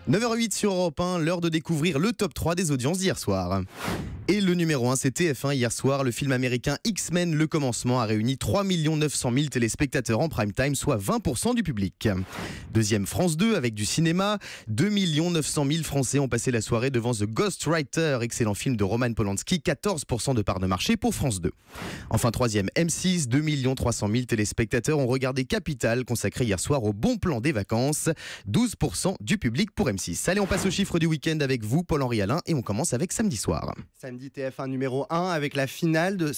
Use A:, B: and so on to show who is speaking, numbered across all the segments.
A: 9h08 sur Europe 1, l'heure de découvrir le top 3 des audiences d'hier soir. Et le numéro 1, c'est TF1 hier soir. Le film américain X-Men, le commencement, a réuni 3 900 000 téléspectateurs en prime time, soit 20% du public. Deuxième, France 2, avec du cinéma. 2 900 000 Français ont passé la soirée devant The Ghostwriter, excellent film de Roman Polanski, 14% de part de marché pour France 2. Enfin, troisième, M6, 2 300 000 téléspectateurs ont regardé Capital, consacré hier soir au bon plan des vacances. 12% du public pour M6. Allez, on passe au chiffre du week-end avec vous, Paul-Henri Alain, et on commence avec samedi soir.
B: Samedi TF1 numéro 1 avec la finale de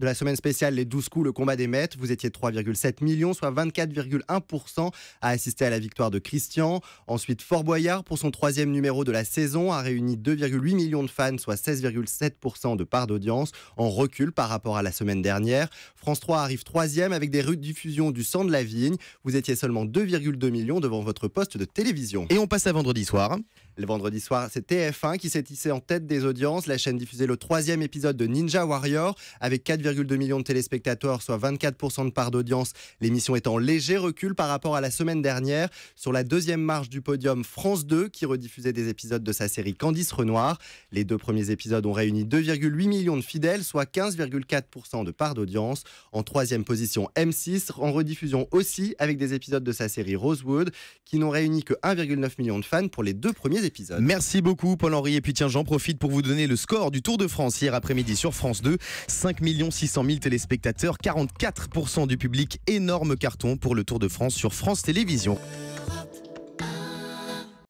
B: la semaine spéciale Les 12 coups, le combat des maîtres. Vous étiez 3,7 millions, soit 24,1% à assister à la victoire de Christian. Ensuite, Fort Boyard, pour son troisième numéro de la saison, a réuni 2,8 millions de fans, soit 16,7% de part d'audience, en recul par rapport à la semaine dernière. France 3 arrive troisième avec des rediffusions du Sang de la Vigne. Vous étiez seulement 2,2 millions devant votre poste de télévision.
A: Et on passe à vendredi soir.
B: Le vendredi soir, c'est TF1 qui s'est hissé en tête des audiences. La chaîne diffusait le troisième épisode de Ninja Warrior avec 4,2 millions de téléspectateurs, soit 24% de part d'audience. L'émission est en léger recul par rapport à la semaine dernière. Sur la deuxième marche du podium, France 2 qui rediffusait des épisodes de sa série Candice Renoir. Les deux premiers épisodes ont réuni 2,8 millions de fidèles, soit 15,4% de part d'audience. En troisième position, M6 en rediffusion aussi avec des épisodes de sa série Rosewood qui n'ont réuni que 1,9 million de fans pour les deux premiers épisodes.
A: Merci beaucoup Paul-Henri. Et puis tiens, j'en profite pour vous donner le score du Tour de France hier après-midi sur France 2. 5 600 000 téléspectateurs, 44% du public. Énorme carton pour le Tour de France sur France Télévisions.